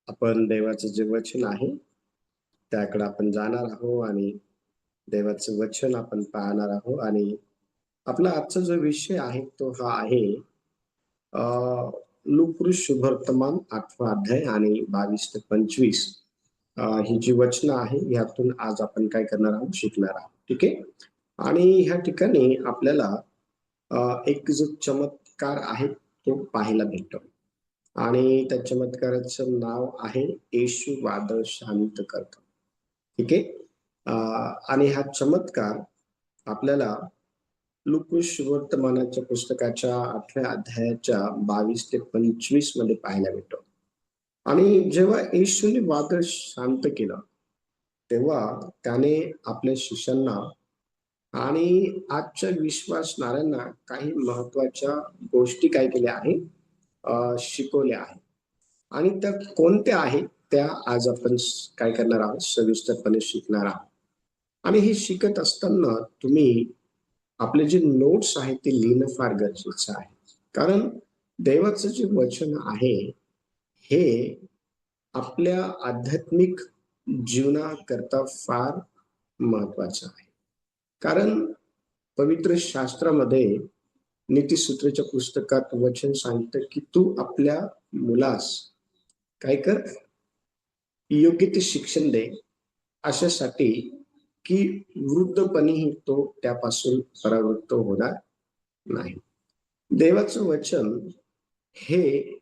आपण देवाचं जे वचन आहे त्याकडे आपण जाणार आहोत आणि देवाचं वचन आपण पाहणार आहोत. आणि आपला आजचा जो विषय आहे तो हा आहे लूका शुभवर्तमान 8वा अध्याय आणि 22 ते 25 ही जी वचनं आहे यातून आज आपण काय करणार आहोत, शिकणार आहोत. ठीक आहे. आणि ह्या ठिकाणी आपल्याला एक जो चमत्कार आहे तो पाहायला भेटतो आणि त्या चमत्काराचं नाव आहे येशू वादळ शांत करतो. ठीक आहे. आणि हा चमत्कार आपल्याला लूका शुभवर्तमानाच्या पुस्तकाच्या 8व्या अध्यायाच्या 22 ते 25 मध्ये पाहायला भेटतो. आणि जेव्हा येशूने वादळ शांत केलं तेव्हा त्याने आपल्या शिष्यांना आणि आजच्या विश्वासणाऱ्यांना काही महत्वाच्या गोष्टी काय केल्या आहे, शिकवल्या आहे. आणि त्या कोणत्या आहेत त्या आज आपण काय करणार आहोत, सविस्तरपणे शिकणार आहोत. आणि हे शिकत असताना तुम्ही आपले जे नोट्स आहेत ते लिहिणं फार गरजेचं आहे. कारण देवाचं जे वचन आहे हे आपल्या आध्यात्मिक जीवनाकरता फार महत्वाचं आहे. कारण पवित्र शास्त्रामध्ये नीतिसूत्रच्या पुस्तकात वचन सांगतं की तू आपल्या मुलास काय कर, योग्य ते शिक्षण दे, अशासाठी की वृद्धपणीही तो त्यापासून परावृत्त होणार नाही. देवाचं वचन हे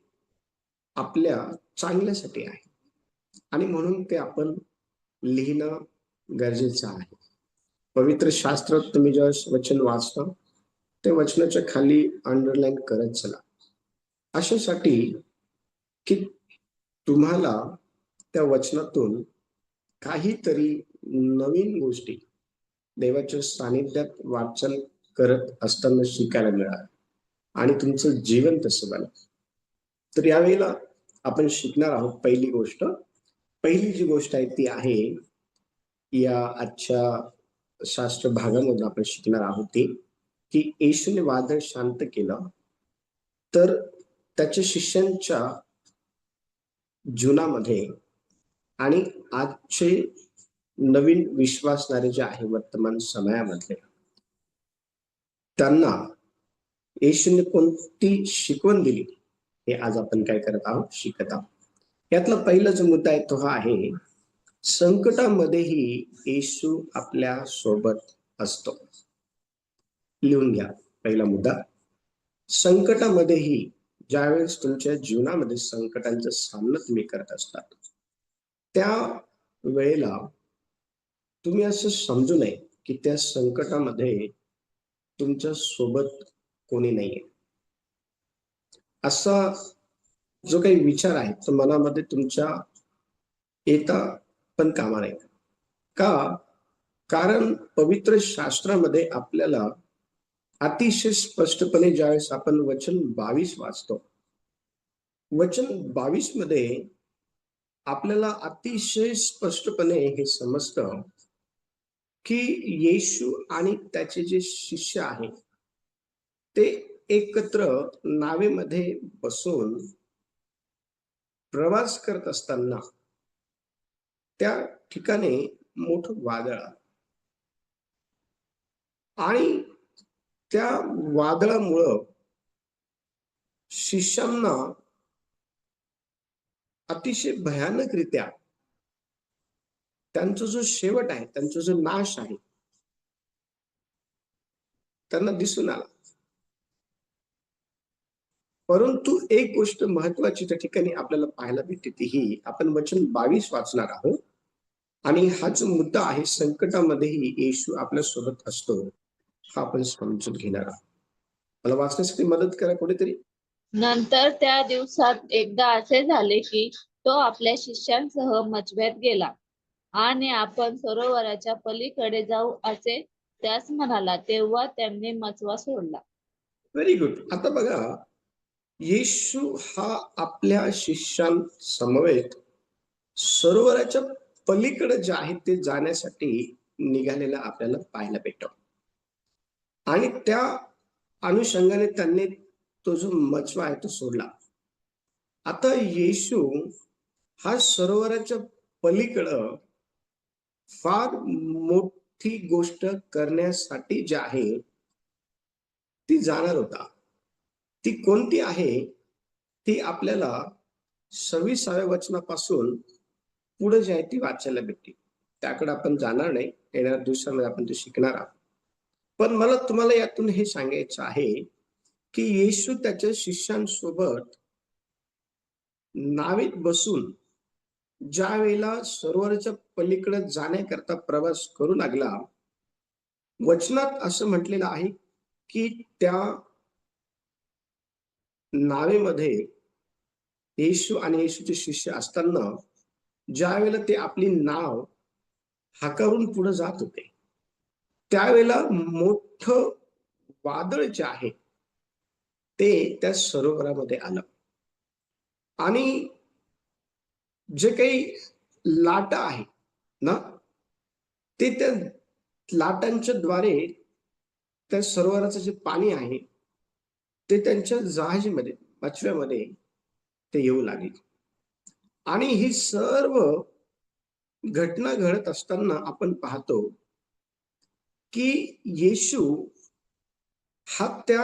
आपल्या चांगल्यासाठी आहे आणि म्हणून ते आपण लिहिणं गरजेचं आहे. पवित्र शास्त्रात तुम्ही जेव्हा वचन वाचता ते वचनाच्या खाली अंडरलाईन करत चला, अशासाठी की तुम्हाला त्या वचनातून काहीतरी नवीन गोष्टी देवाच्या सानिध्यात वाचन करत असताना शिकायला मिळालं आणि तुमचं जीवन तसं बनलं. तर यावेळेला आपण शिकणार आहोत पहिली जी गोष्ट आहे ती आहे, या आजच्या शास्त्र भागामधून आपण शिकणार आहोत ती की येशूने वादळ शांत केलं तर त्याच्या शिष्यांच्या जीवनामध्ये आणि आजचे नवीन विश्वासणारे जे आहे वर्तमान समयामध्ये त्यांना येशूने कोणती शिकवण दिली हे आज आपण काय करत आहोत, शिकत आहोत. यातला पहिला जो मुद्दा आहे तो हा आहे, संकटामध्येही येशू आपल्या सोबत असतो. लिहून घ्या पहिला मुद्दा. संकटामध्येही ज्यावेळेस तुमच्या जीवनामध्ये संकटांचा सामना तुम्ही करत असतात त्या वेळेला तुम्ही असं समजू नये की त्या संकटामध्ये तुमच्या सोबत कोणी नाहीये. असा जो काही विचार आहे तो मनामध्ये तुमच्या येता पण कामा नये. का? कारण पवित्र शास्त्रामध्ये आपल्याला अतिशय स्पष्टपणे ज्यावेळेस आपण वचन 22 वाचतो, वचन 22 मध्ये आपल्याला अतिशय स्पष्टपणे हे समजतं की येशू आणि त्याचे जे शिष्य आहेत ते एकत्र नावेमध्ये बसून प्रवास करत असताना त्या ठिकाणी मोठं वादळ आलं आणि त्या वादळामुळं शिष्यांना अतिशय भयानकरित्या त्यांचा जो शेवट आहे, त्यांचा जो नाश आहे त्यांना दिसून आला. परंतु एक गोष्ट महत्वाची त्या ठिकाणी आपल्याला पाहायला भेटते ती ही, आपण वचन 22 वाचणार आहोत आणि हा जो मुद्दा आहे संकटामध्येही येशू आपल्या सोबत असतो हा आपण समजून घेणार आहोत. मला वाचण्यासाठी मदत करा कुठेतरी. नंतर त्या दिवसात एकदा असे झाले की तो आपल्या शिष्यांसह मजब्यात गेला आणि आपण सरोवराच्या पलीकडे जाऊ असे त्यास म्हणाला, तेव्हा त्यांनी मचवा सोडला. Very good. आता बघा, येशू हा आपल्या शिष्यांसमवेत सरोवराच्या पलीकडे जे आहे ते जाण्यासाठी निघालेला आपल्याला पाहायला भेटतो आणि त्या अनुषंगाने त्यांनी तो जो मचवा आहे तो सोडला. आता येशू हा सरोवराच्या पलीकडं फार मोठी गोष्ट करण्यासाठी जी आहे ती जाणार होता. ती कोणती आहे ती आपल्याला 26व्या वचनापासून पुढे जी आहे ती वाचायला भेटते. त्याकडे आपण जाणार नाही, येणाऱ्या दिवसामध्ये आपण ते शिकणार आहोत. पण मला तुम्हाला यातून हे सांगायचं आहे की येशू त्याच्या शिष्यांसोबत नावेत बसून ज्या वेळेला सरोवराच्या पलीकडे जाण्याकरता प्रवास करू लागला, वचनात असं म्हटलेलं आहे की त्या नावेमध्ये येशू आणि येशूचे शिष्य असताना ज्या वेळेला ते आपली नाव हाकारून पुढे जात होते, त्यावेळेला मोठं वादळ जे आहे ते त्या सरोवरामध्ये आलं आणि जे काही लाटा आहे ना, ते त्या लाटांच्या द्वारे त्या सरोवराचं जे पाणी आहे ते त्यांच्या जहाजीमध्ये, मचव्यामध्ये ते येऊ लागले. आणि ही सर्व घटना घडत असताना आपण पाहतो की येशू हा त्या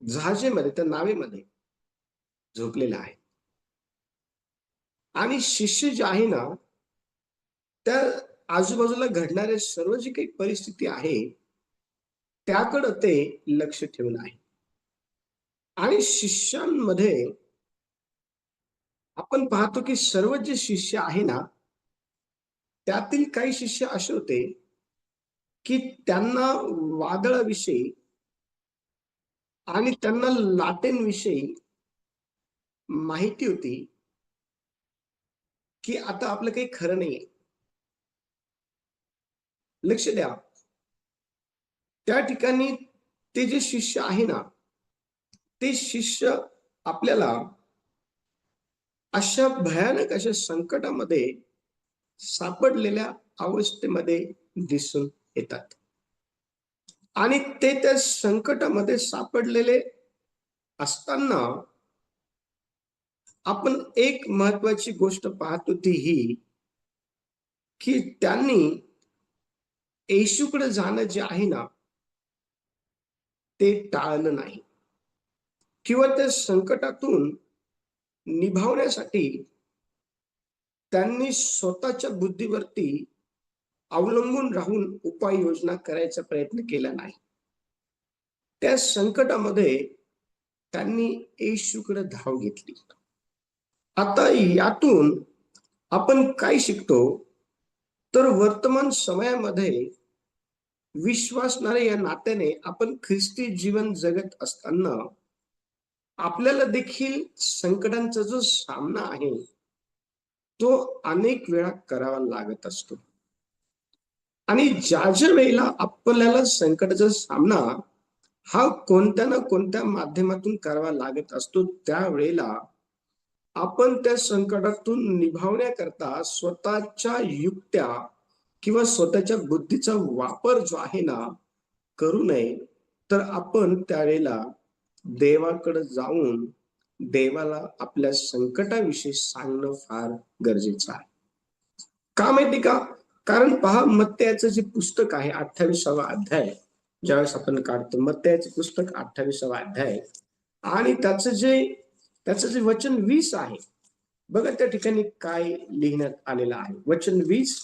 जहाजेमध्ये, त्या नावेमध्ये झोपलेला आहे आणि शिष्य जे आहे ना, त्या आजूबाजूला घडणाऱ्या सर्व जी काही परिस्थिती आहे त्याकडे ते लक्ष ठेवून आहे. आणि शिष्यांमध्ये आपण पाहतो की सर्व जे शिष्य आहे ना, त्यातील काही शिष्य असे होते की त्यांना वादळाविषयी आणि त्यांना लाटेंविषयी माहिती होती की आता आपलं काही खरं नाहीये. लक्ष द्या, त्या ठिकाणी ते जे शिष्य आहे ना, ते शिष्य आपल्याला अशा भयानक अशा संकटामध्ये सापडलेल्या अवस्थेमध्ये दिसून येतात आणि ते त्या संकटामध्ये सापडलेले असताना आपण एक महत्वाची गोष्ट पाहतो ती ही की त्यांनी येशूकडे जाणं जे आहे ना ते टाळलं नाही किंवा त्या संकटातून निभावण्यासाठी त्यांनी स्वतःच्या बुद्धीवरती अवलंबून राहून उपाययोजना करायचा प्रयत्न केला नाही. त्या संकटामध्ये त्यांनी येशूकडे धाव घेतली. आता यातून आपण काय शिकतो, तर वर्तमान समयामध्ये विश्वासणारे या नात्याने आपण ख्रिस्ती जीवन जगत असताना आपल्याला देखील संकटांचा जो सामना आहे तो अनेक वेळा करावा लागत असतो आणि ज्या ज्या वेळेला आपल्याला संकटाचा सामना हा कोणत्या ना कोणत्या माध्यमातून करावा लागत असतो, त्यावेळेला आपण त्या संकटातून निभावण्याकरता स्वतःच्या युक्त्या किंवा स्वतःच्या बुद्धीचा वापर जो आहे ना करू नये, तर आपण त्यावेळेला देवाकडे जाऊन देवाला आपल्या संकटाविषयी सांगणं फार गरजेचं आहे. का माहिती का? कारण पहा, मत्तयाचं जे पुस्तक आहे 28वा अध्याय ज्यावेळेस आपण काढतो, मत्तयाचे पुस्तक 28वा अध्याय आणि त्याचं जे वचन 20 आहे, बघा त्या ठिकाणी काय लिहिण्यात आलेलं आहे. वचन 20,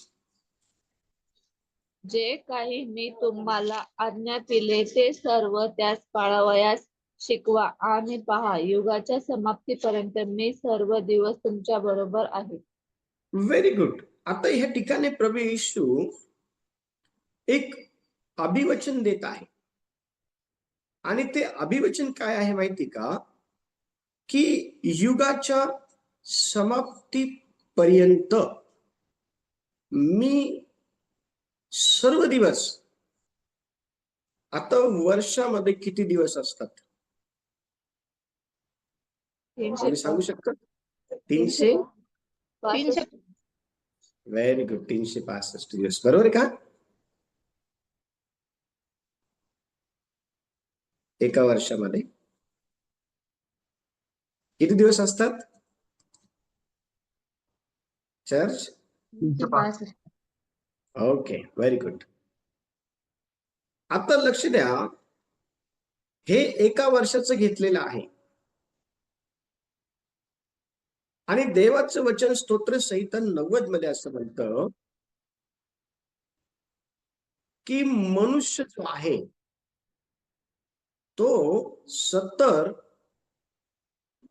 जे काही मी तुम्हाला आज्ञा दिले ते सर्व त्यास पाळावयास शिकवा आणि पहा, युगाच्या समाप्तीपर्यंत मी सर्व दिवस तुमच्या बरोबर आहे. Very good. आता ह्या ठिकाणी प्रभू येशू एक अभिवचन देत आहे आणि ते अभिवचन काय आहे माहिती का, की युगाच्या समाप्तीपर्यंत मी सर्व दिवस. आता वर्षामध्ये किती दिवस असतात कोणी सांगू शकता? 300. 365. व्हेरी गुड, 365 दिवस, बरोबर आहे का? एका वर्षामध्ये किती दिवस असतात? चर्च. 362. Okay, very good. आता लक्ष द्या, हे एका वर्षाचं घेतलेलं आहे आणि देवाचं वचन स्तोत्र संहिता 90 मध्ये असं म्हणतं की मनुष्य जो आहे तो 70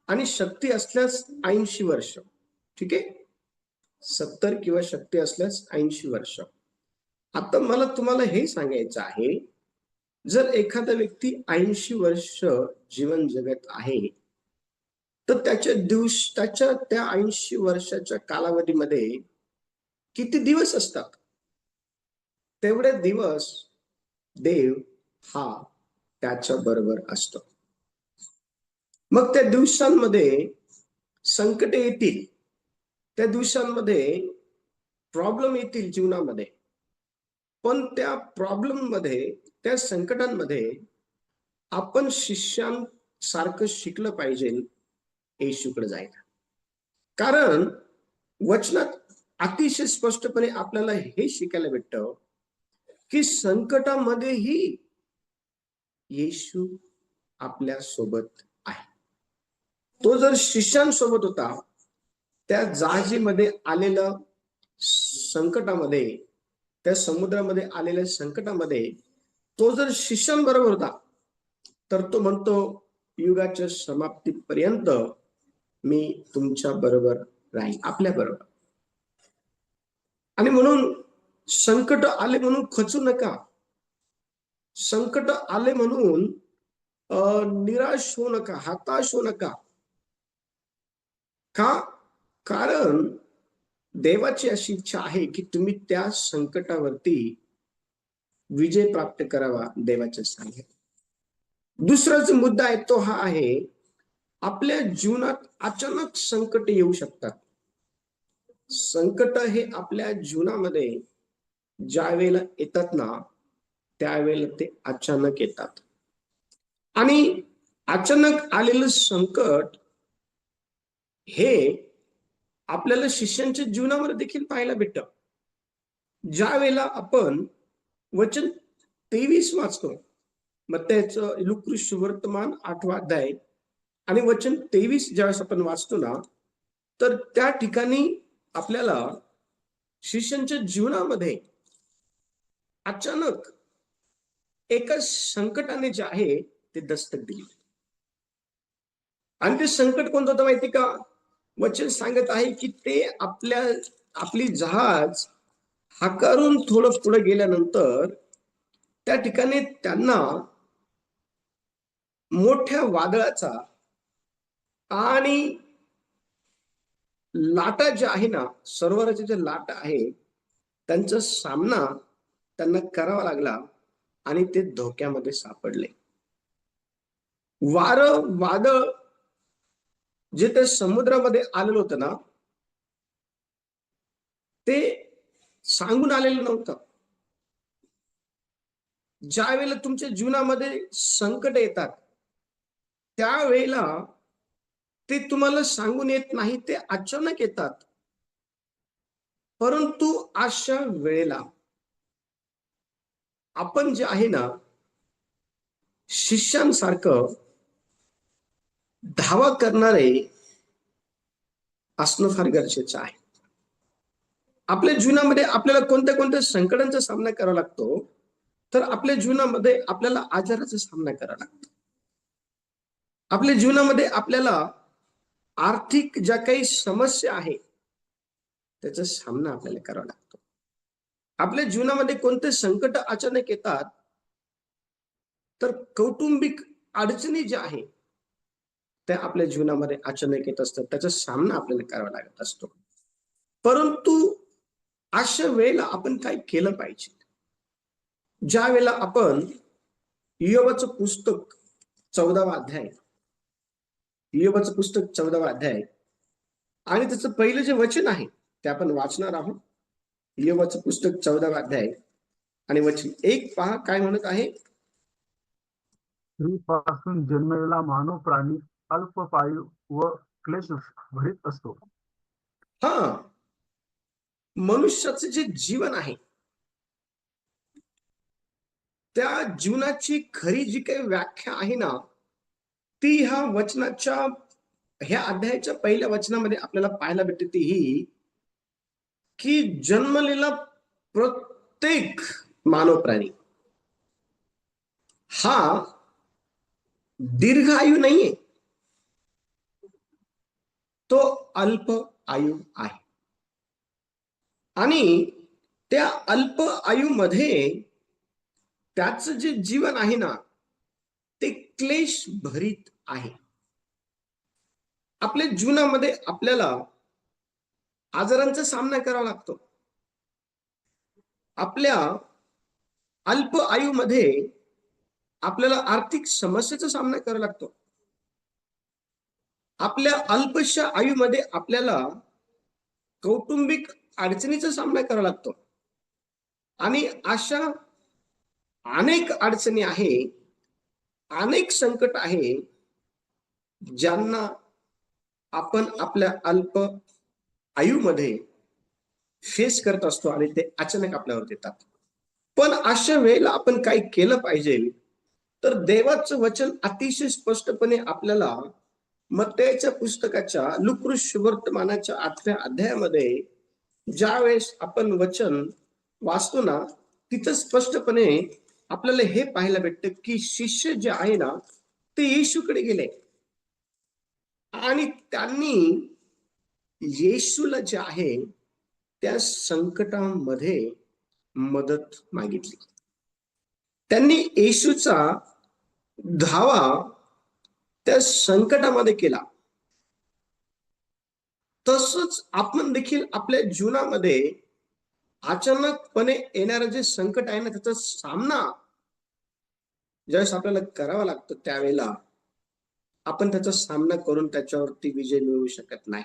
आणि शक्ती असल्यास 80 वर्ष. ठीक आहे, 70 किंवा शक्ती असल्यास 80 वर्ष. आता मला तुम्हाला हे सांगायचं आहे, जर एखादा व्यक्ती 80 वर्ष जीवन जगत आहे तर त्याच्या त्या 80 वर्षाच्या कालावधीमध्ये किती दिवस असतात, तेवढे दिवस देव हा त्याच्या बरोबर असतो. मग त्या दिवसांमध्ये संकट येतील, त्या दिवसांमध्ये प्रॉब्लेम येतील जीवनामध्ये, पण त्या प्रॉब्लेम मध्ये, त्या संकटांमध्ये आपण शिष्यांसारखं शिकलं पाहिजे येशूकडे जायला. कारण वचनात अतिशय स्पष्टपणे आपल्याला हे शिकायला भेटतं की संकटामध्येही येशू आपल्या सोबत आहे. तो जर शिष्यांसोबत होता, त्या जहाजीमध्ये आलेलं संकटामध्ये, त्या समुद्रामध्ये आलेल्या संकटामध्ये तो जर शिष्यांबरोबर होता, तर तो म्हणतो युगाच्या समाप्तीपर्यंत मी तुमच्या बरोबर राहील, आपल्या बरोबर. आणि म्हणून संकट आले म्हणून खचू नका, संकट आले म्हणून निराश होऊ नका, हताश होऊ नका. का? कारण देवाची अशी इच्छा आहे की तुम्ही त्या संकटावरती विजय प्राप्त करावा, देवाच्या सांगेल. दुसरा जो मुद्दा आहे तो हा आहे, आपल्या जीवनात अचानक संकट येऊ शकतात. संकट हे आपल्या जीवनामध्ये ज्या वेळेला येतात ना, त्यावेळेला ते अचानक येतात. आणि अचानक आलेलं संकट हे आपल्याला शिष्यांच्या जीवनामध्ये देखील पाहायला भेटतं. ज्या वेळेला आपण वचन 23 वाचतो, मग त्याचं लुक वर्तमान 8वा अध्याय आणि वचन 23 ज्यावेळेस आपण वाचतो ना, तर त्या ठिकाणी आपल्याला शिष्यांच्या जीवनामध्ये अचानक एका संकटाने जे आहे ते दस्तक दिली. आणि ते संकट कोणतं होतं माहिती का? वचन सांगत आहे की ते आपली जहाज हाकारून थोडं पुढे गेल्यानंतर त्या ठिकाणी त्यांना मोठ्या वादळाचा आणि लाटा ज्या आहे ना, सरोवराच्या ज्या लाटा आहे त्यांचा सामना त्यांना करावा लागला आणि ते धोक्यामध्ये सापडले. वारं वादळ जे त्या समुद्रामध्ये आलेलं होतं ना, ते सांगून आलेलं नव्हतं. ज्या वेळेला तुमच्या जीवनामध्ये संकट येतात, त्यावेळेला ते तुम्हाला सांगून येत नाही, ते अचानक येतात. परंतु अशा वेळेला आपण जे आहे ना, शिष्यांसारखं धावा करणारे असणं फार गरजेचं आहे. आपल्या जीवनामध्ये आपल्याला कोणत्या कोणत्या संकटांचा सामना करावा लागतो, तर आपल्या जीवनामध्ये आपल्याला आजाराचा सामना करावा लागतो. आपल्या जीवनामध्ये आपल्याला आर्थिक ज्या काही समस्या आहे त्याचा सामना आपल्याला करावा लागतो. आपल्या जीवनामध्ये कोणते संकट अचानक येतात, तर कौटुंबिक अडचणी ज्या आहेत त्या आपल्या जीवनामध्ये अचानक येत असतात, त्याचा सामना आपल्याला करावा लागत असतो. परंतु अशा वेळेला आपण काय केलं पाहिजे? ज्या वेळेला आपण इयोबाचं पुस्तक 14वा अध्याय, इयोबाचं पुस्तक 14वा अध्याय आणि त्याचं पहिलं जे वचन आहे ते आपण वाचणार आहोत. इयोबाचं पुस्तक 14वा अध्याय आणि वचन 1 पहा काय म्हणत आहे. स्त्रीपासून जन्मलेला मानव प्राणी अल्पपायू व क्लेश भरीत असतो. हा, मनुष्याचं जे जीवन आहे त्या जीवनाची खरी जी काही व्याख्या आहे ना, ती ह्या वचनाच्या ह्या अध्यायाच्या पहिल्या वचनामध्ये आपल्याला पाहायला भेटते, ती ही की जन्मलेला प्रत्येक मानव प्राणी हा दीर्घ आयु नाहीये, तो अल्प आयु आहे. आणि त्या अल्प आयुमध्ये त्याचं जे जीवन आहे ना, ते क्लेश भरित आहे. आपल्या जीवनामध्ये आपल्याला आजारांचा सामना करावा लागतो. आपल्या अल्प आयुमध्ये आपल्याला आर्थिक समस्येचा सामना करावा लागतो. आपल्या अल्पशा आयुमध्ये आपल्याला कौटुंबिक अडचणीचा सामना करावा लागतो. आणि अशा अनेक अडचणी आहे, अनेक संकट आहे, ज्यांना आपण आपल्या अल्प आयुमध्ये फेस करत असतो आणि ते अचानक आपल्यावर येतात. पण अशा वेळेला आपण काय केलं पाहिजे, तर देवाचं वचन अतिशय स्पष्टपणे आपल्याला मत्तयाच्या पुस्तकाच्या लुकऋष वर्तमानाच्या 8व्या अध्यायामध्ये ज्या वेळेस आपण वचन वाचतो ना, तिथं स्पष्टपणे आपल्याला हे पाहायला भेटतं की शिष्य जे आहे ना, ते येशूकडे गेले आणि त्यांनी येशूला जे आहे त्या संकटामध्ये मदत मागितली. त्यांनी येशूचा धावा त्या संकटामध्ये केला. तसंच आपण देखील आपल्या जीवनामध्ये अचानकपणे येणारं जे संकट आहे ना, त्याचा सामना ज्यावेळेस आपल्याला करावा लागतो, त्यावेळेला आपण त्याचा सामना करून त्याच्यावरती विजय मिळवू शकत नाही.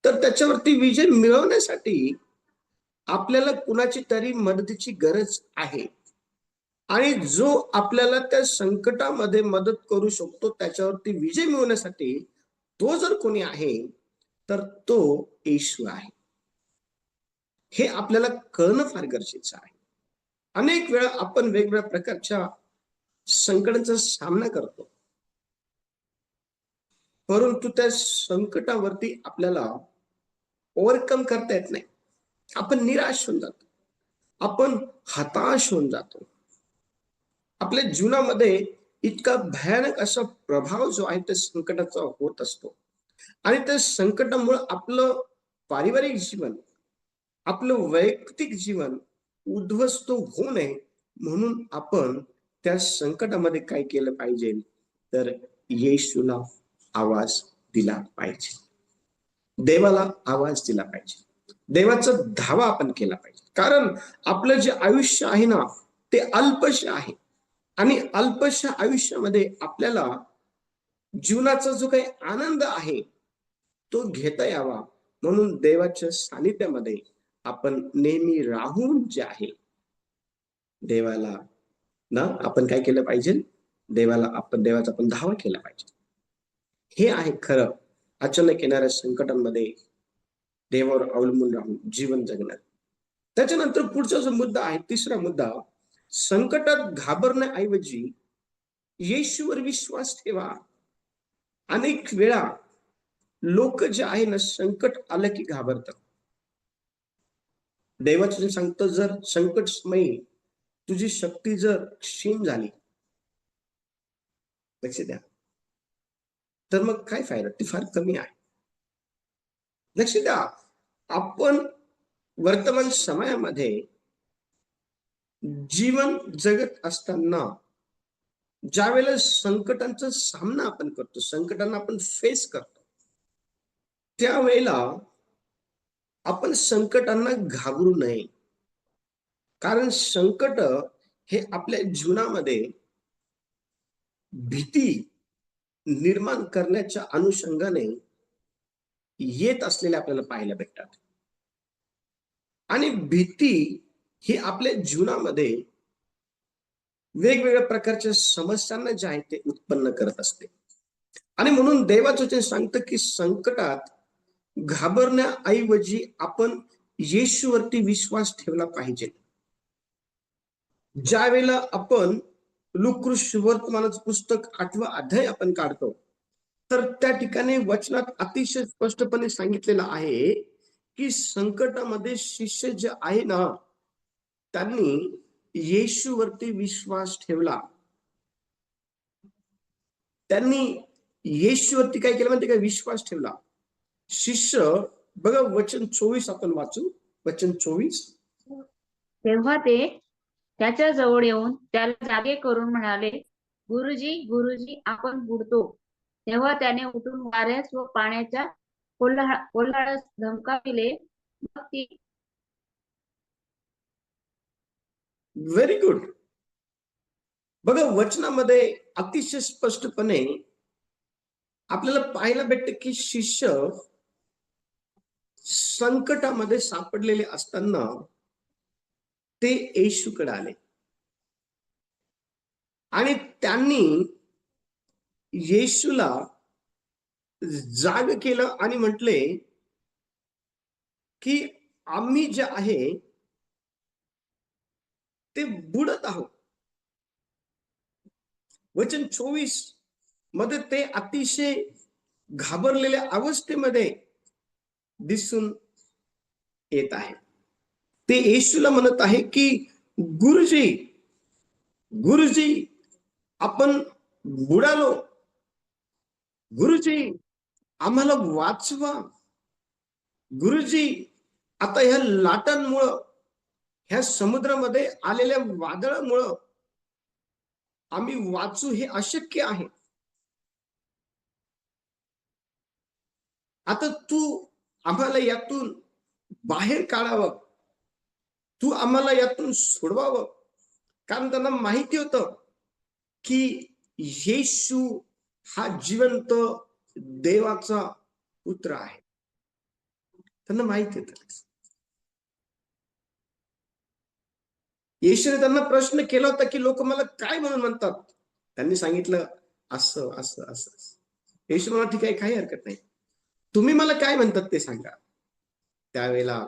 तर त्याच्यावरती विजय मिळवण्यासाठी आपल्याला कुणाची तरी मदतीची गरज आहे. आणि जो आपल्याला त्या संकटामध्ये मदत करू शकतो, त्याच्यावरती विजय मिळवण्यासाठी तो जर कोणी आहे, तर तो येशू आहे. हे आपल्याला कळणं फार गरजेचं आहे. अनेक वेळा आपण वेगवेगळ्या प्रकारच्या संकटांचा सामना करतो, परंतु त्या संकटावरती आपल्याला ओव्हरकम करता येत नाही. आपण निराश होऊन जातो, आपण हताश होऊन जातो. आपल्या जीवनामध्ये इतका भयानक असा प्रभाव जो आहे त्या संकटाचा होत असतो. आणि त्या संकटामुळे आपलं पारिवारिक जीवन, आपलं वैयक्तिक जीवन उद्ध्वस्त होऊ नये म्हणून आपण त्या संकटामध्ये काय केलं पाहिजे, तर येशूला आवाज दिला पाहिजे, देवाला आवाज दिला पाहिजे, देवाचा धावा आपण केला पाहिजे. कारण आपलं जे आयुष्य आहे ना, ते अल्पशे आहे. आणि अल्पशा आयुष्यामध्ये आपल्याला जीवनाचा जो काही आनंद आहे तो घेता यावा म्हणून देवाच्या सानिध्यामध्ये आपण नेहमी राहून जे आहे देवाला ना आपण काय केलं पाहिजे, देवाचा आपण धावा केला पाहिजे. हे आहे खरं अचानक येणाऱ्या संकटांमध्ये देवावर अवलंबून राहून जीवन जगणं. त्याच्यानंतर पुढचा जो मुद्दा आहे, तिसरा मुद्दा, संकटात घाबरण्याऐवजी येशूवर विश्वास ठेवा. अनेक वेळा लोक जे आहे ना, संकट आलं की घाबरतात. देवाचं सांगतं, जर संकट समयी तुझी शक्ती जर क्षीण झाली, लक्ष द्या, तर मग काय फायदा, ती फार कमी आहे. लक्ष द्या, आपण वर्तमान समयामध्ये जीवन जगत असताना ज्या वेळेला संकटांचा सामना आपण करतो, संकटांना आपण फेस करतो, त्यावेळेला आपण संकटांना घाबरू नये. कारण संकट हे आपल्या जीवनामध्ये भीती निर्माण करण्याच्या अनुषंगाने येत असलेले आपल्याला पाहायला भेटतात. आणि भीती ही आपल्या जीवनामध्ये वेगवेगळ्या प्रकारच्या समस्यांना जे आहे ते उत्पन्न करत असते. आणि म्हणून देवाचं वचन सांगतं की संकटात घाबरण्याऐवजी आपण येशूवरती विश्वास ठेवला पाहिजे. ज्या वेळेला आपण लुकृ वर्तमानाचं पुस्तक 8वा अध्याय आपण काढतो, तर त्या ठिकाणी वचनात अतिशय स्पष्टपणे सांगितलेलं आहे की संकटामध्ये शिष्य जे आहे ना, त्यांनी येशूवरती विश्वास ठेवला. त्यांनी येशूवरती काय केलं माहिती का? विश्वास ठेवला. शिष्य बघा, वचन 24 आपण वाचू. वचन 24. तेव्हा ते त्याच्या जवळ येऊन त्याला जागे करून म्हणाले, गुरुजी गुरुजी, आपण बुडतो. तेव्हा त्याने उठून वाऱ्यास व पाण्याच्या कोल्हाळास धमकाविले. मग ती व्हेरी गुड. बघा, वचनामध्ये अतिशय स्पष्टपणे आपल्याला पाहायला भेटते की शिष्य संकटामध्ये सापडलेले असताना ते येशूकडे आले आणि त्यांनी येशूला जाग केलं आणि म्हटले की आम्ही जे आहे ते बुडत आहोत. वचन 24 मध्ये ते अतिशय घाबरलेल्या अवस्थेमध्ये दिसून येत आहे. ते येशूला म्हणत आहे की गुरुजी गुरुजी, आपण बुडालो. गुरुजी, आम्हाला वाचवा. गुरुजी, आता ह्या लाटांमुळं, ह्या समुद्रामध्ये आलेल्या वादळामुळं आम्ही वाचू हे अशक्य आहे. आता तू आम्हाला यातून बाहेर काढावं, तू आम्हाला यातून सोडवावं. कारण त्यांना माहिती होतं की येशू हा जिवंत देवाचा पुत्र आहे. त्यांना माहिती होतं. येशूने त्यांना प्रश्न केला होता की लोक मला काय म्हणून म्हणतात. त्यांनी सांगितलं असं असं असं. येशू म्हणा, ठीक आहे, काही हरकत नाही, तुम्ही मला काय म्हणतात ते सांगा. त्यावेळेला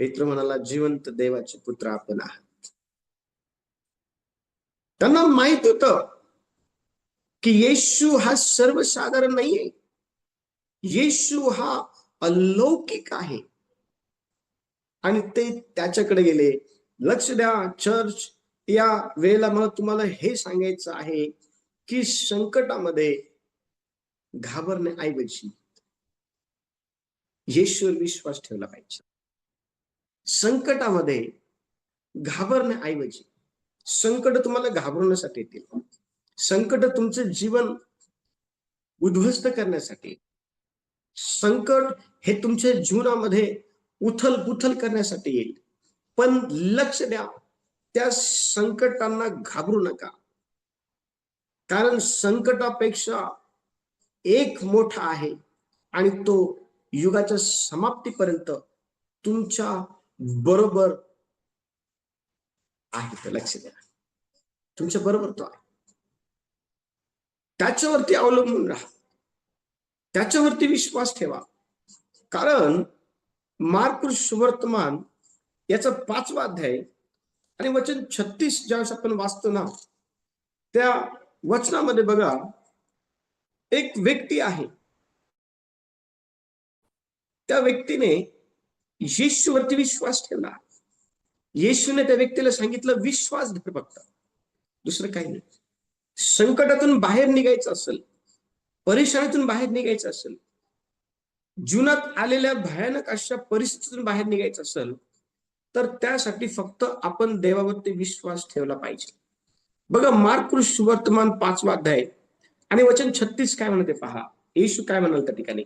पेत्र म्हणाला, जिवंत देवाचे पुत्र आपण आहात. त्यांना माहित होतं की येशू हा सर्वसाधारण नाहीये. येशू हा अलौकिक आहे आणि ते त्याच्याकडे गेले. लक्ष द्या चर्च, या वेळेला मला तुम्हाला हे सांगायचं आहे की संकटामध्ये घाबरण्याऐवजी येशूवर विश्वास ठेवला पाहिजे. संकटामध्ये घाबरण्याऐवजी, संकट तुम्हाला घाबरण्यासाठी येतील, संकट तुमचं जीवन उद्ध्वस्त करण्यासाठी, संकट हे तुमच्या जीवनामध्ये उथल पुथल करण्यासाठी येईल. पण लक्ष द्या, त्या संकटांना घाबरू नका. कारण संकटापेक्षा एक मोठा आहे आणि तो युगाच्या समाप्तीपर्यंत तुमच्या बरोबर आहे. तर लक्ष द्या, तुमच्या बरोबर तो आहे. त्याच्यावरती अवलंबून राहा, त्याच्यावरती विश्वास ठेवा. कारण मार्क सुवर्तमान याचा 5वा अध्याय आणि वचन 36 ज्यावेळेस आपण वाचतो ना, त्या वचनामध्ये बघा, एक व्यक्ती आहे. त्या व्यक्तीने येशूवरती विश्वास ठेवला. येशूने त्या व्यक्तीला सांगितलं, विश्वास धर फक्त, दुसरं काही नाही. संकटातून बाहेर निघायचं असेल, परेशानीतून बाहेर निघायचं असेल, जीवनात आलेल्या भयानक अशा परिस्थितीतून बाहेर निघायचं असेल, तर त्यासाठी फक्त आपण देवावरती विश्वास ठेवला पाहिजे. बघा, मार्क सुवर्तमान 5वा अध्याय आणि वचन 36 काय म्हणते पहा. येशू काय म्हणाल त्या ठिकाणी.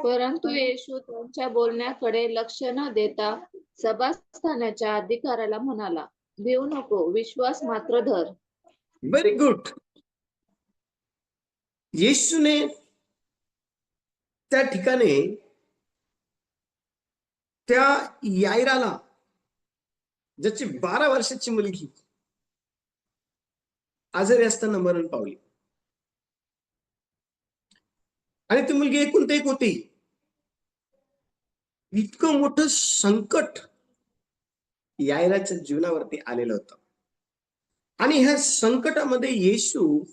परंतु येशू त्यांच्या बोलण्याकडे लक्ष न देता सभास्थानाच्या अधिकाऱ्याला म्हणाला, भिवू नको, विश्वास मात्र धर. Very good. येशूने त्या ठिकाणी त्या यायराला, ज्याची 12 वर्षाची मुलगी आजारी असताना मरण पावली आणि ती मुलगी एकूण ते एक होती. इतकं मोठं संकट यायराच्या जीवनावरती आलेलं होतं. आणि ह्या संकटामध्ये येशू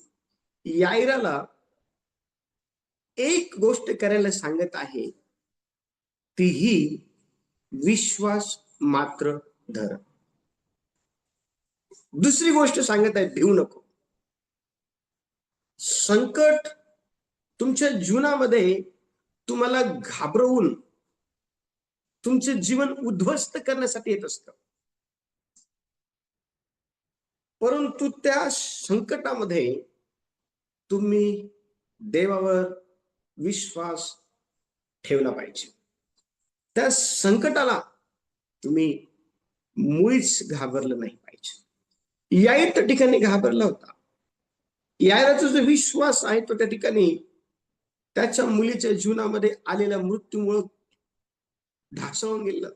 यायराला एक गोष्ट करायला सांगत आहे, तीही विश्वास मात्र धर. दुसरी गोष्ट सांगत आहे, भिवू नको. संकट तुमच्या जीवनामध्ये तुम्हाला घाबरवून तुमचे जीवन उद्ध्वस्त करण्यासाठी येत असतं, परंतु त्या संकटामध्ये तुम्ही देवावर विश्वास ठेवला पाहिजे. त्या संकटाला तुम्ही मुळीच घाबरलं नाही पाहिजे. याईर त्या ठिकाणी घाबरला होता. यायराचा जो विश्वास आहे तो त्या ठिकाणी त्याच्या मुलीच्या जीवनामध्ये आलेल्या मृत्यूमुळे ढासळून गेला.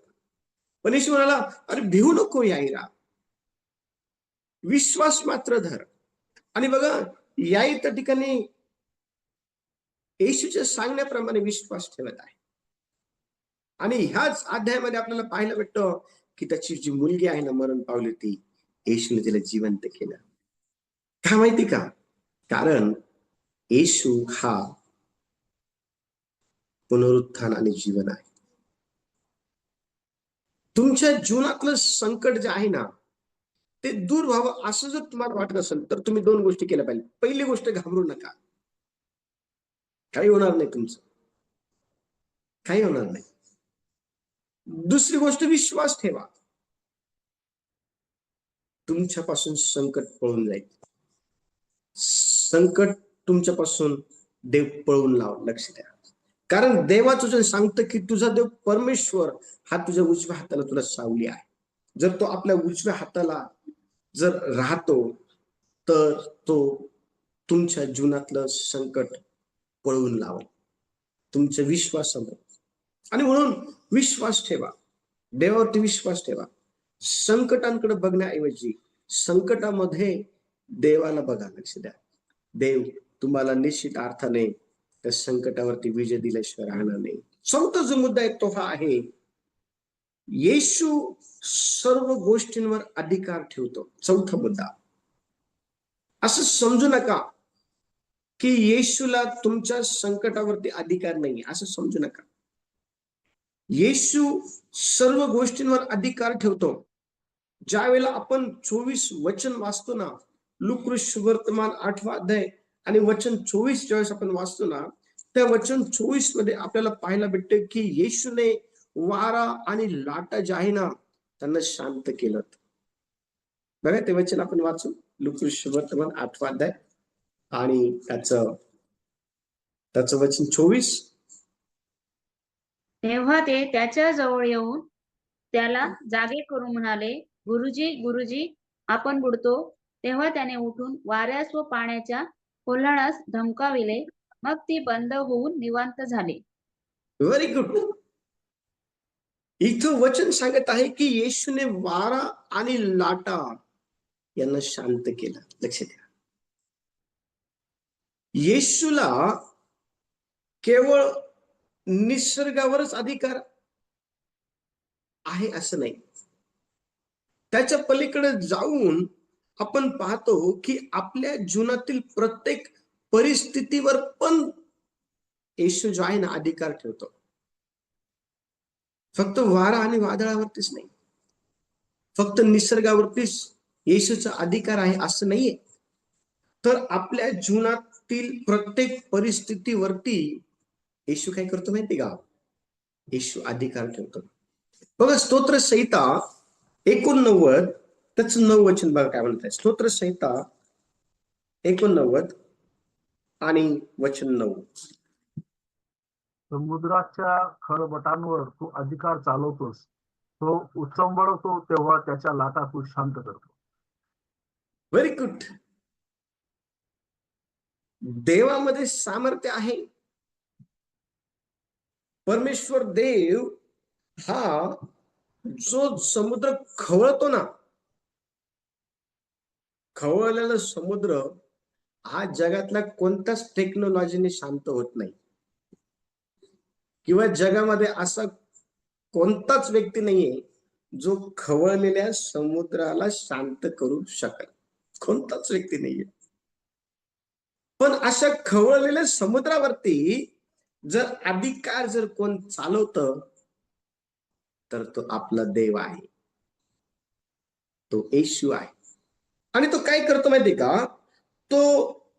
पण येशू म्हणाला, अरे भिवू नको याईरा, विश्वास मात्र धर. आणि बघा, याईर त्या ठिकाणी येशूच्या सांगण्याप्रमाणे विश्वास ठेवत आहे. आणि ह्याच अध्यायामध्ये आपल्याला पाहायला भेटतं की त्याची जी मुलगी आहे ना, मरण पावली, ती येशूने तिला जिवंत केलं. का माहिती का? कारण येशू हा पुनरुत्थान आणि जीवन आहे. तुमच्या जीवनातलं संकट जे आहे ना, ते दूर व्हावं असं जर तुम्हाला वाटत असेल तर तुम्ही दोन गोष्टी केल्या पाहिजे. पहिली गोष्ट, घाबरू नका. काही होणार नाही, तुमचं काही होणार नाही. दुसरी गोष्ट, विश्वास ठेवा. तुमच्यापासून संकट पळून जाईल. संकट तुमच्यापासून देव पळून लाव. लक्ष द्या. कारण देवाचं जे सांगतं की तुझा देव परमेश्वर हा तुझ्या उजव्या हाताला तुला सावली आहे. जर तो आपल्या उजव्या हाताला जर राहतो तर तो तुमच्या जीवनातलं संकट पळवून लावेल तुमच्या विश्वासामुळे. आणि म्हणून विश्वास ठेवा, देवावरती विश्वास ठेवा. संकटांकडे बघण्याऐवजी संकटामध्ये देवाला बघा. लक्ष द्या. देव तुम्हाला निश्चित अर्थाने त्या संकटावरती विजय दिल्याशिवाय राहणार नाही. चौथा जो मुद्दा आहे तो हा आहे, येशू सर्व गोष्टींवर अधिकार ठेवतो. चौथा मुद्दा, असं समजू नका की येशूला तुमच्या संकटावरती अधिकार नाही, असं समजू नका. येशू सर्व गोष्टींवर अधिकार ठेवतो. ज्या वेळेला आपण 24 वचन वाचतो ना, लूका वर्तमान 8वां अध्याय आणि वचन 24 ज्यावेळेस आपण वाचतो ना, त्या वचन 24 मध्ये आपल्याला पाहायला भेटते की येशूने वारा आणि लाटा जे आहे ना त्यांना शांत केलं. बघा ते वचन आपण वाचू, लूका वर्तमान 8वां अध्याय आणि त्याचं वचन 24. तेव्हा ते त्याच्या जवळ येऊन त्याला जागे करून म्हणाले, गुरुजी, गुरुजी, आपण बुडतो. तेव्हा त्याने उठून वाऱ्यास व पाण्याच्या कोल्हाडास धमकाविले. मग ती बंद होऊन निवांत झाले. Very good. इथं वचन सांगत आहे की येशूने वारा आणि लाटा यांना शांत केलं. लक्ष द्या. येशूला केवळ निसर्गावरच अधिकार आहे असं नाही. त्याच्या पलीकडे जाऊन आपण पाहतो की आपल्या जीवनातील प्रत्येक परिस्थितीवर पण येशू जो आहे ना अधिकार ठेवतो. फक्त वारा आणि वादळावरतीच नाही, फक्त निसर्गावरतीच येशूचा अधिकार आहे असं नाहीये. तर आपल्या जीवनातील प्रत्येक परिस्थितीवरती येशू काय करतो माहिती का? येशू अधिकार ठेवतो. बघा स्तोत्र संहिता 89 त्याचं 9 वचन बघा काय म्हणत आहे. स्तोत्र संहिता 89 आणि वचन 9. समुद्राच्या खळबटांवर तू अधिकार चालवतोस. तो उचंबळतो तेव्हा त्याच्या लाटा तू शांत करतो. Very good. देवामध्ये सामर्थ्य आहे. परमेश्वर देव हा जो समुद्र खवळतो ना, खवळलेला समुद्र हा जगातल्या कोणत्याच टेक्नॉलॉजीने शांत होत नाही. किंवा जगामध्ये असा कोणताच व्यक्ती नाहीये जो खवळलेल्या समुद्राला शांत करू शकेल. कोणताच व्यक्ती नाहीये. पण अशा खवळलेल्या समुद्रावरती जर अधिकार जर कोण चालवतं तर तो आपला देव आहे, तो येशू आहे. आणि तो काय करतो माहितीये का? तो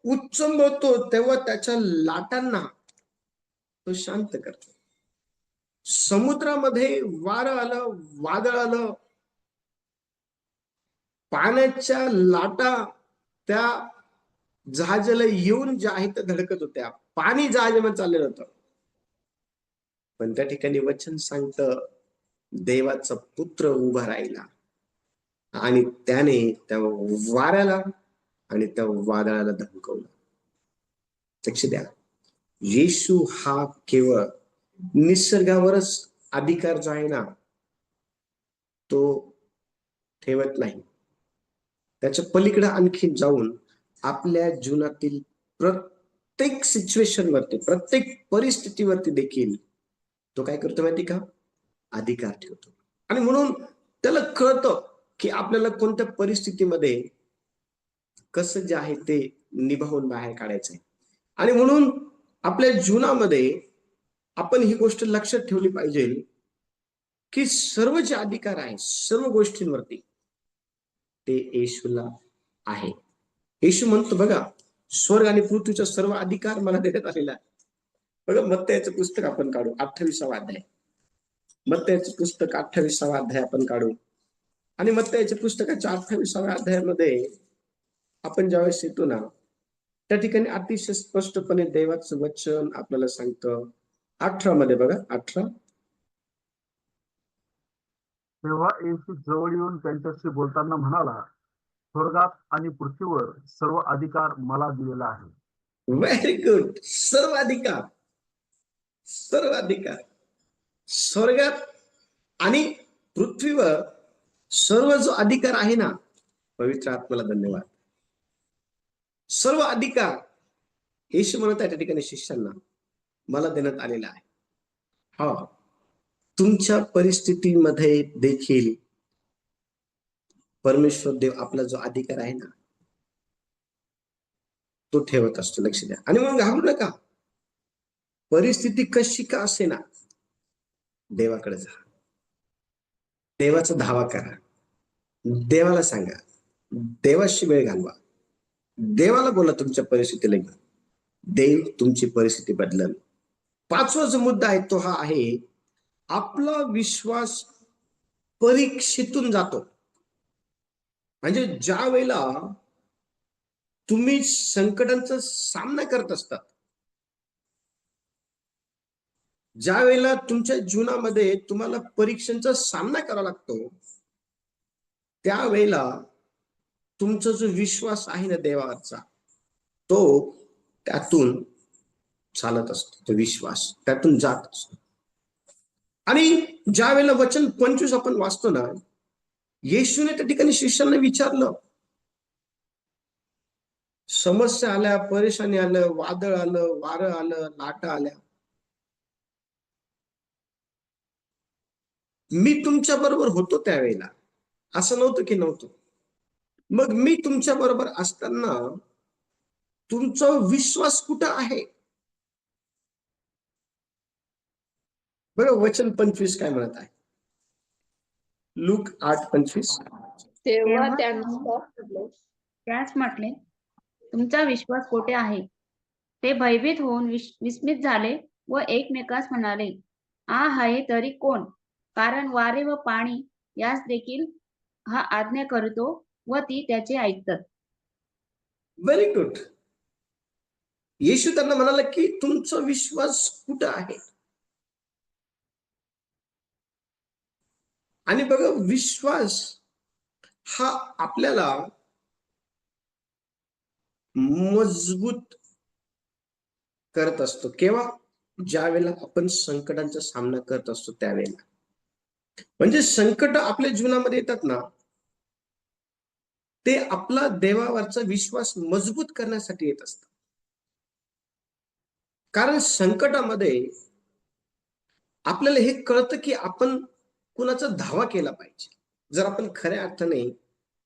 उच्चंबतो तेव्हा त्याच्या लाटांना तो शांत करतो. समुद्रामध्ये वारं आलं, वादळ आलं, पाण्याच्या लाटा त्या जहाजाला येऊन ज्या आहेत त्या धडकत होत्या. पाणी जहाजामध्ये चाललेलं होतं. पण त्या ठिकाणी वचन सांगतं, देवाचा पुत्र उभा राहिला आणि त्याने त्या वाऱ्याला आणि त्या वादळाला धमकवलं. लक्ष द्या, येशू हा केवळ निसर्गावरच अधिकार जो आहे ना तो ठेवत नाही. त्याच्या पलीकडे आणखी जाऊन आपल्या जीवनातील प्रत्येक सिच्युएशन वरती, प्रत्येक परिस्थितीवरती देखील तो काय करतो माहिती का? अधिकार ठेवतो. आणि म्हणून त्याला कळतं की आपल्याला कोणत्या परिस्थितीमध्ये कसं जे आहे ते निभावून बाहेर काढायचंय. आणि म्हणून आपल्या जीवनामध्ये आपण ही गोष्ट लक्षात ठेवली पाहिजे की सर्व जे अधिकार आहे सर्व गोष्टींवरती ते येशूला आहे. येशू म्हणतो बघा, स्वर्ग आणि पृथ्वीचा सर्व अधिकार मला देण्यात आलेला आहे. बघा, मत्तयाचं पुस्तक आपण काढू, 28वा अध्याय. मत्तयाचं पुस्तक 28वा अध्याय आपण काढू. आणि मत्तयाच्या पुस्तकाच्या 28व्या अध्यायामध्ये आपण ज्यावेळेस येतो ना त्या ठिकाणी अतिशय स्पष्टपणे देवाचं वचन आपल्याला सांगतं. 18 मध्ये बघा, 18. तेव्हा येशू जवळ येऊन त्यांच्याशी बोलताना म्हणाला, स्वर्गात आणि पृथ्वीवर सर्व अधिकार मला दिलेला आहे. Very good. सर्व अधिकार, सर्व अधिकार स्वर्गात आणि पृथ्वीवर सर्व जो अधिकार आहे ना, पवित्र आत्म्याला धन्यवाद, सर्व अधिकार येशू म्हणत आहे त्या ठिकाणी शिष्यांना मला देण्यात आलेला आहे. हा, तुमच्या परिस्थितीमध्ये देखील परमेश्वर देव आपला जो अधिकार आहे ना तो ठेवत असतो. लक्ष द्या. आणि मग घाबरू नका. परिस्थिती कशी का असे ना, देवाकडे जा, देवाचा धावा करा, देवाला सांगा, देवाशी वेळ घालवा, देवाला बोला तुमच्या परिस्थितीला घेऊन. देव तुमची परिस्थिती बदलल. 5वा जो मुद्दा आहे तो हा आहे, आपला विश्वास परीक्षेतून जातो. म्हणजे ज्या वेळेला तुम्ही संकटांचा सामना करत असतात, ज्या वेळेला तुमच्या जीवनामध्ये तुम्हाला परीक्षांचा सामना करावा लागतो, त्यावेळेला तुमचा जो विश्वास आहे ना देवावरचा तो त्यातून चालत असतो. तो विश्वास त्यातून जात असतो. आणि ज्या वेळेला वचन 25 आपण वाचतो ना, येशूने त्या ठिकाणी शिष्यांना विचारलं, समस्या आल्या, परेशानी आलं, वादळ आलं, वारं आलं, लाटा आल्या, मी तुमच्या बरोबर होतो त्यावेळेला, असं नव्हतं की नव्हतं. मग मी तुमच्या बरोबर असताना तुमचा विश्वास कुठं आहे? बघा वचन 25 काय म्हणत आहे. लूक 8:25. तेव्हा तेव्हा त्यानुसार त्यास म्हटले, तुमचा विश्वास कोठे आहे? ते भयभीत होऊन विस्मित झाले व एकमेकास म्हणाले, आहे तरी कोण? कारण वारे व पाणी यास देखील हा आज्ञा करतो व ती त्याचे ऐकतात. Very good. येशू त्यांना म्हणाला की तुमचा विश्वास कुठं आहे? आणि बघा, विश्वास हा आपल्याला मजबूत करत असतो. केव्हा? ज्या वेळेला आपण संकटांचा सामना करत असतो त्यावेळेला. म्हणजे संकट आपल्या जीवनामध्ये येतात ना, ते आपला देवावरचा विश्वास मजबूत करण्यासाठी येत असतात. कारण संकटामध्ये आपल्याला हे कळतं की आपण कुणाचा धावा केला पाहिजे. जर आपण खऱ्या अर्थाने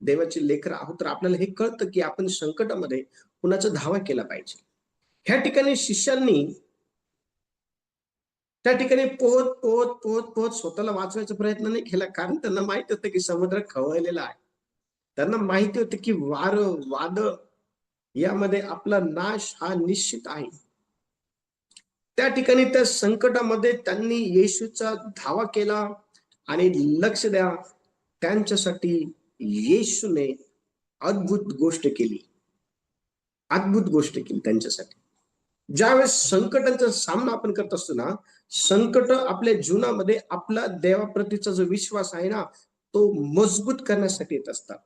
देवाची लेकर आहोत तर आपल्याला हे कळतं की आपण संकटामध्ये कुणाचा धावा केला पाहिजे. ह्या ठिकाणी शिष्यांनी त्या ठिकाणी पोहत पोहत पोहत पोहत स्वतःला वाचवायचा प्रयत्न नाही केला, कारण त्यांना माहिती होतं की समुद्र खवळलेला आहे. त्यांना माहिती होतं की वारं वादळ यामध्ये आपला नाश हा निश्चित आहे. त्या ठिकाणी त्या संकटामध्ये त्यांनी येशूचा धावा केला आणि लक्ष द्या, त्यांच्यासाठी येशूने अद्भुत गोष्ट केली. अद्भुत गोष्ट केली त्यांच्यासाठी. ज्यावेळेस संकटांचा सामना आपण करत असतो ना, संकट आपल्या जीवनामध्ये आपला देवाप्रतीचा जो विश्वास आहे ना, तो मजबूत करण्यासाठी येत असतात.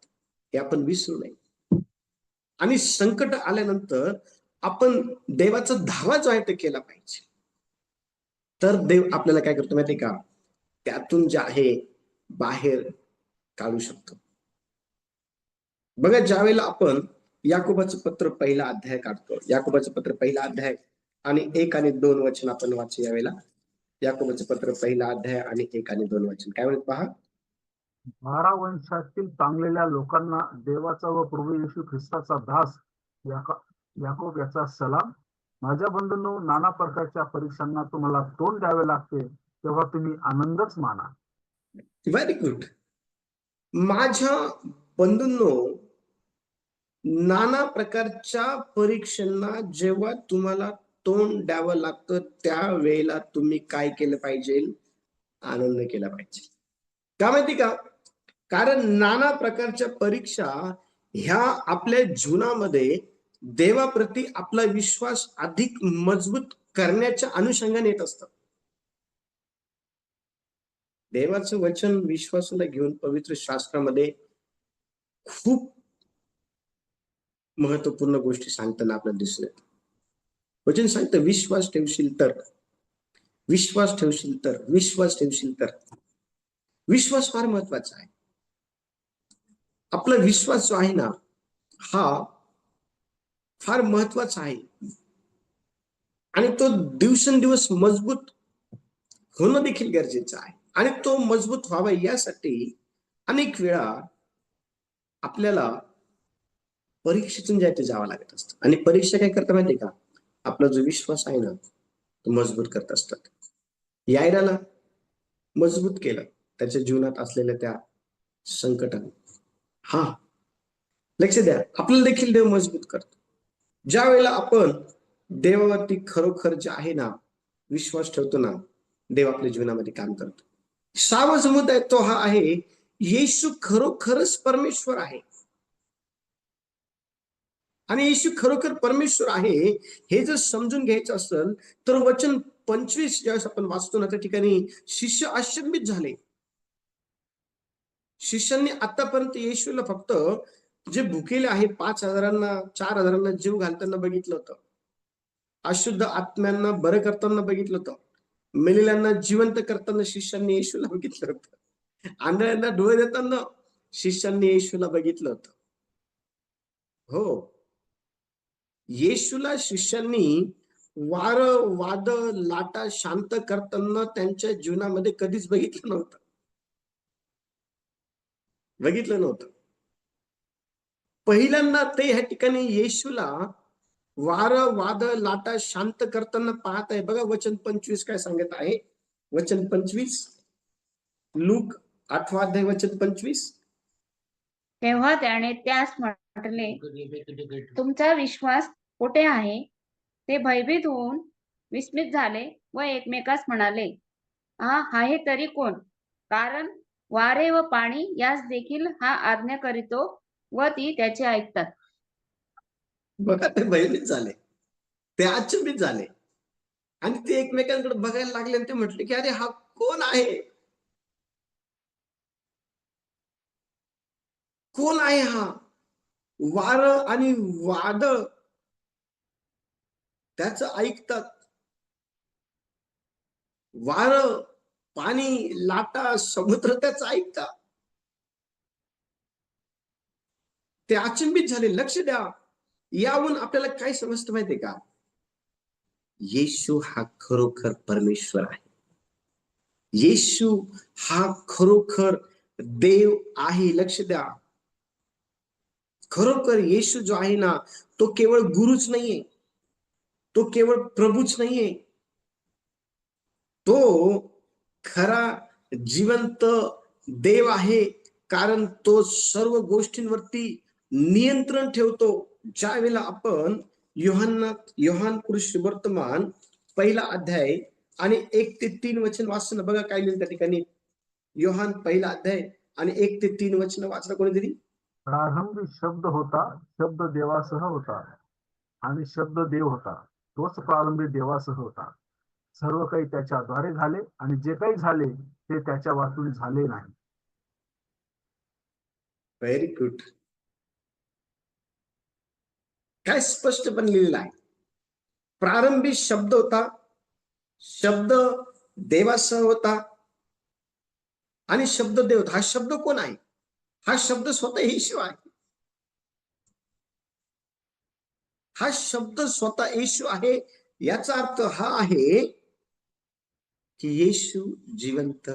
हे आपण विसरू नये. आणि संकट आल्यानंतर आपण देवाचा धावा जो आहे ते केला पाहिजे. तर देव आपल्याला काय करतो माहितीये का? त्यातून जे आहे बाहेर काढू शकतो. बघा, ज्यावेळेला आपण याकोबाचं पत्र पहिला अध्याय काढतो, याकोबाचं पत्र पहिला अध्याय आणि 1 आणि 2 वचन आपण वाचू यावेळेला. याकोबाचं पत्र पहिला अध्याय आणि 1 आणि 2 वचन काय म्हणत पहा. 12 वंशातील चांगलेल्या लोकांना देवाचा व प्रभू येशू ख्रिस्ताचा दास याकोब याचा सलाम. माझ्या बंधूंनो, नाना प्रकारच्या परीक्षांना तुम्हाला तोंड द्यावे लागते, तेव्हा तुम्ही आनंदच माना. Very good. माझ्या बंधूंनो, नाना प्रकारच्या परीक्षांना जेव्हा तुम्हाला तोंड द्यावं लागतं त्यावेळेला तुम्ही काय केलं पाहिजे? आनंद केला पाहिजे. का माहिती का? कारण नाना प्रकारच्या परीक्षा ह्या आपल्या जीवनामध्ये देवाप्रती आपला विश्वास अधिक मजबूत करण्याच्या अनुषंगाने येत असतात. देवाचं वचन विश्वासाला घेऊन पवित्र शास्त्रामध्ये खूप महत्वपूर्ण गोष्टी सांगताना आपल्याला दिसले. वचन सांगतं, विश्वास ठेवशील तर, विश्वास ठेवशील तर, विश्वास ठेवशील तर. विश्वास फार महत्वाचा आहे. आपला विश्वास जो आहे ना, हा फार महत्वाचा आहे आणि तो दिवसेंदिवस मजबूत होणं देखील गरजेचं आहे. आणि तो मजबूत व्हावा यासाठी अनेक वेळा आपल्याला परीक्षेतून जावं लागत असतं. आणि परीक्षा काय करता माहितीये का? आपला जो विश्वास आहे ना, तो मजबूत करत असतात. यायराला मजबूत केलं त्याच्या जीवनात असलेल्या त्या संकटाने. हा, लक्ष द्या, आपल्याला देखील देव मजबूत करतो. ज्या वेळेला आपण देवावरती खरोखर जे आहे ना विश्वास ठेवतो ना, देव आपल्या जीवनामध्ये काम करतो. 6वा समुदाय तो हा आहे, येशू खरोखरच परमेश्वर आहे. आणि येशू खरोखर परमेश्वर आहे हे जर समजून घ्यायचं असेल तर वचन 25 ज्यावेळेस आपण वाचतो ना, त्या ठिकाणी शिष्य अचंबित झाले. शिष्यांनी आतापर्यंत येशूला फक्त जे भुकेले आहे 5,000 4,000 जीव घालताना बघितलं होतं, अशुद्ध आत्म्यांना बरं करताना बघितलं होतं, मेलेल्यांना जिवंत करताना शिष्यांनी येशूला बघितलं होतं, आंधळ्यांना डोळे देताना शिष्यांनी येशूला बघितलं होतं. हो, येशूला शिष्यांनी वार वाद लाटा शांत करताना त्यांच्या जीवनामध्ये कधीच बघितलं नव्हतं. पहिल्यांदा ते ह्या ठिकाणी येशूला वार वाद लाटा शांत करताना पाहत आहे. बघा वचन 25 काय सांगत आहे. वचन 25, लूक 8वा अध्याय वचन 25. तेव्हा त्याने त्यास म्हटले, तुमचा विश्वास कोठे आहे? ते भयभीत होऊन विस्मित झाले व एकमेकास म्हणाले, हा आहे तरी कोण? कारण वारे व पाणी यास देखील हा आज्ञा करीतो व ती त्याचे ऐकतात. बघा, ते भयभीत झाले, ते अचंबित झाले आणि ते एकमेकांकडे बघायला लागले आणि ते म्हटले की अरे हा कोण आहे? कोण आहे हा? वार आणि वादळ त्याचं ऐकतात. वार, पाणी, लाटा, समुद्र त्याचं ऐकतात. ते अचंबित झाले. लक्ष द्या, यावरून आपल्याला काय समजतं माहितीये का? येशू हा खरोखर परमेश्वर आहे. येशू हा खरोखर देव आहे. लक्ष द्या, खरोखर येशू जो आहे ना, तो केवळ गुरुच नाहीये, तो केवळ प्रभूच नाहीये, तो खरा जिवंत देव आहे. कारण तो सर्व गोष्टींवरती नियंत्रण ठेवतो. ज्या वेळेला आपण योहान कृष्ण वर्तमान 1 अध्याय आणि 1 ते 3 वचन वाचलं बघा, काय लिहिलं त्या ठिकाणी. योहान 1 अध्याय आणि 1 ते 3 वचन वाचलं कोणीतरी. प्रारंभी शब्द होता, शब्द देवासह होता आणि शब्द देव होता. तोच प्रारंभी देवासह होता. सर्व काही त्याच्याद्वारे झाले आणि जे काही झाले ते त्याच्या वाचून झाले नाही. Very good. काय स्पष्टपणे लिहिलेलं आहे. प्रारंभी शब्द होता, शब्द देवासह होता आणि शब्द देव होता. हा शब्द कोण आहे? हा शब्द स्वतः येशू आहे. हा शब्द स्वतः येशू आहे. याचा अर्थ हा आहे की येशू जिवंत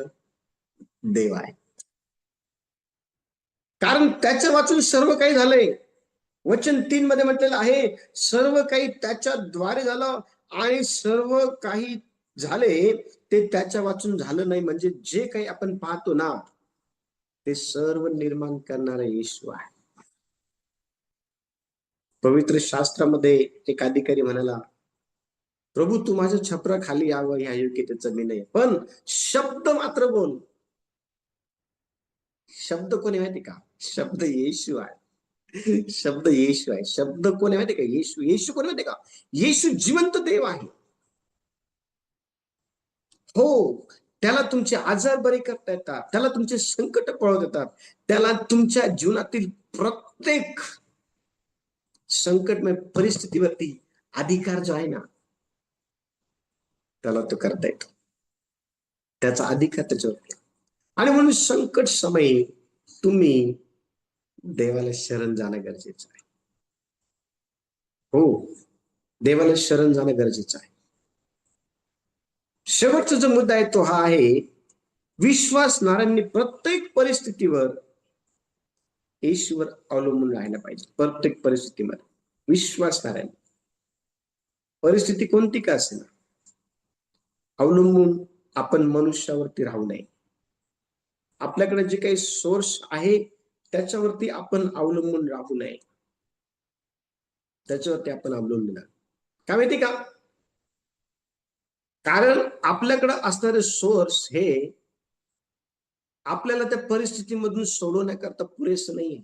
देव आहे. कारण त्याच्या वाचून सर्व काही झालंय. वचन 3 मध्ये म्हटलेलं आहे, सर्व काही त्याच्याद्वारे झालं आणि सर्व काही झाले ते त्याच्या वाचून झालं नाही. म्हणजे जे काही आपण पाहतो ना, ते सर्व निर्माण करणारा येशू आहे. पवित्र शास्त्रामध्ये एक अधिकारी म्हणाला, प्रभू तू माझ्या छपरा खाली यावं, ह्या योग्यतेचं मी नाही, पण शब्द मात्र बोल. शब्द कोण आहे माहिती का? शब्द येशू आहे. शब्द येशू आहे. शब्द कोण आहे माहिती का? येशू. येशू कोण माहिती का? येशू जिवंत देव आहे. हो, त्याला तुमचे आजार बरे करता येतात, त्याला तुमचे संकट पळवता येतात, त्याला तुमच्या जीवनातील प्रत्येक संकटमय परिस्थितीवरती अधिकार जो आहे ना, त्याला तो करता येतो. त्याचा अधिकार त्याच्यावरती. आणि म्हणून संकट समयी तुम्ही देवाला शरण जाणं गरजेचं आहे. हो, देवाला शरण जाणं गरजेचं आहे. शेवटचा जो मुद्दा आहे तो हा आहे, विश्वासणाऱ्यांनी प्रत्येक परिस्थितीवर येशूवर अवलंबून राहायला पाहिजे. प्रत्येक परिस्थितीमध्ये विश्वासणाऱ्यांनी, परिस्थिती कोणती का असेल, अवलंबून आपण मनुष्यावरती राहू नये. आपल्याकडे जे काही सोर्स आहे त्याच्यावरती आपण अवलंबून राहू नये. त्याच्यावरती आपण अवलंबून राहू. काय माहिती का? कारण आपल्याकडे असणारे सोर्स हे आपल्याला त्या परिस्थितीमधून सोडवण्याकरता पुरेसं नाहीये.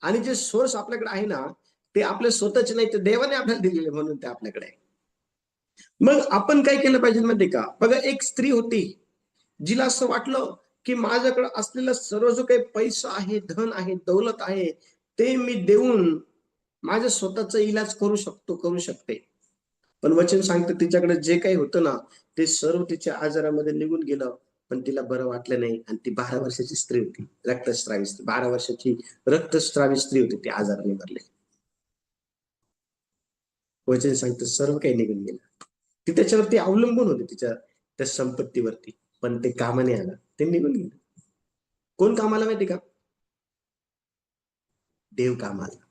आणि जे सोर्स आपल्याकडे आहे ना, ते आपले स्वतःचे नाही, ते देवाने आपल्याला दिलेले म्हणून ते आपल्याकडे आहे. मग आपण काय केलं पाहिजे माहिती का? बघा, एक स्त्री होती, जिला असं वाटलं की माझ्याकडे असलेला सर्व जो काही पैसा आहे, धन आहे, दौलत आहे, ते मी देऊन माझ्या स्वतःचा इलाज करू शकते. पण वचन सांगतं तिच्याकडे जे काही होतं ना, ते सर्व तिच्या आजारामध्ये निघून गेलं, पण तिला बरं वाटलं नाही. आणि ती 12 वर्षाची स्त्री होती, रक्तस्रावी स्त्री, 12 वर्षाची रक्तस्रावी स्त्री होती, ती आजाराने भरली. वचन सांगतं सर्व काही निघून गेलं. ती त्याच्यावरती अवलंबून होती, तिच्या त्या संपत्तीवरती, पण ते कामाने आलं, ते निघून गेलं. कोण कामाला माहिती का? देव कामाला.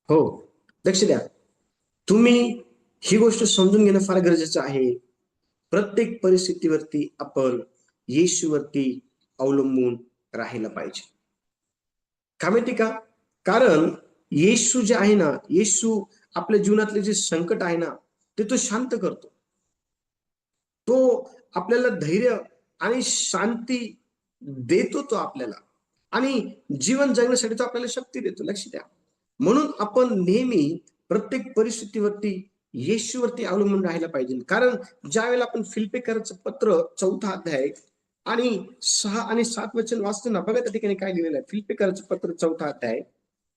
हो, लक्ष द्या. तुम्ही ही गोष्ट समजून घेणं फार गरजेचं आहे. प्रत्येक परिस्थितीवरती आपण येशूवरती अवलंबून राहायला पाहिजे. का माहिती का? कारण येशू जे आहे ना, येशू आपल्या जीवनातले जे संकट आहे ना, ते तो शांत करतो. तो आपल्याला धैर्य आणि शांती देतो तो आपल्याला, आणि जीवन जगण्यासाठी तो आपल्याला शक्ती देतो. लक्ष द्या. म्हणून आपण नेहमी प्रत्येक परिस्थितीवरती येशूवरती अवलंबून राहायला पाहिजे. कारण ज्या वेळेला आपण फिलिप्पिकरांचं पत्र 4 अध्याय आणि 6 आणि 7 वचन वाचतो ना, बघा त्या ठिकाणी काय लिहिलेलं आहे. फिलिप्पिकरांचं पत्र 4 अध्याय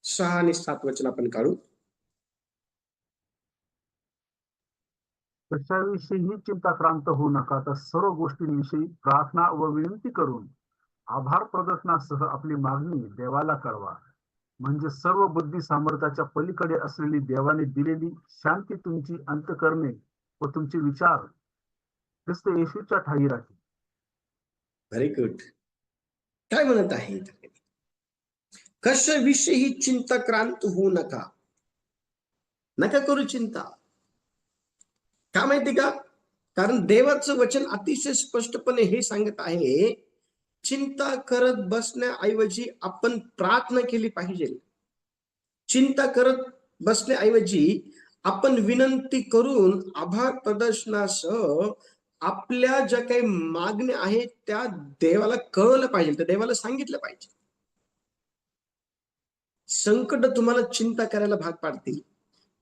6 आणि 7 वचन आपण काढू. कशाविषयीही चिंताक्रांत होऊ नका, तर सर्व गोष्टींविषयी प्रार्थना व विनंती करून आभार प्रदर्शनासह आपली मागणी देवाला कळवा. म्हणजे सर्व बुद्धी सामर्थ्याच्या पलीकडे असलेली देवाने दिलेली शांती तुमची अंतःकरणे व तुमचे विचार ख्रिस्त येशूच्या ठाई राखी. Very good. काय म्हणत आहे? कशाविषयी चिंताक्रांत होऊ नका. नका करू चिंता. का माहिती का? कारण देवाचं वचन अतिशय स्पष्टपणे हे सांगत आहे, चिंता करत बसण्याऐवजी आपण प्रार्थना केली पाहिजे. चिंता करत बसण्याऐवजी आपण विनंती करून आभार प्रदर्शनासह आपल्या ज्या काही मागण्या आहेत त्या देवाला कळवलं पाहिजे, त्या देवाला सांगितलं पाहिजे. संकट तुम्हाला चिंता करायला भाग पाडतील,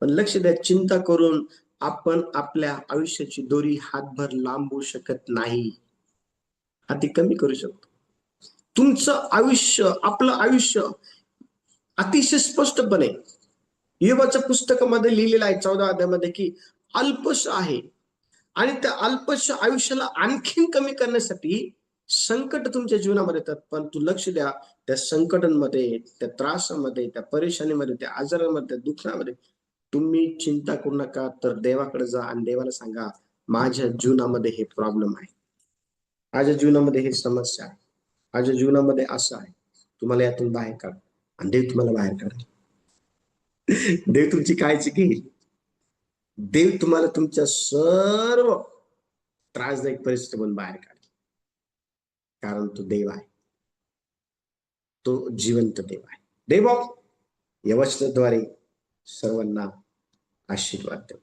पण लक्ष द्या, चिंता करून आपण आपल्या आयुष्याची दोरी हातभर लांबवू शकत नाही. हाती कमी करू शकतो. तुमचं आयुष्य, आपलं आयुष्य अतिशय स्पष्टपणे योबाच्या पुस्तकामध्ये लिहिलेलं आहे 14 अध्यायामध्ये की अल्पश आहे, आणि त्या अल्पश आयुष्याला आणखीन कमी करण्यासाठी संकट तुमच्या जीवनामध्ये येतात. पण तू लक्ष द्या, त्या संकटांमध्ये, त्या त्रासामध्ये, त्या परेशानीमध्ये, त्या आजारामध्ये, त्या दुःखामध्ये तुम्ही चिंता करू नका. तर देवाकडे जा आणि देवाला सांगा, माझ्या जीवनामध्ये हे प्रॉब्लेम आहे, माझ्या जीवनामध्ये हे समस्या आहे, माझ्या जीवनामध्ये असं आहे, तुम्हाला यातून बाहेर काढ. आणि देव तुम्हाला बाहेर काढेल. देव तुमची काळजी घेईल. देव तुम्हाला तुमच्या सर्व त्रासदायक परिस्थितीतून बाहेर काढेल. कारण तो देव आहे, तो जिवंत देव आहे. देव या वचनाद्वारे सर्वांना आशीर्वाद देव.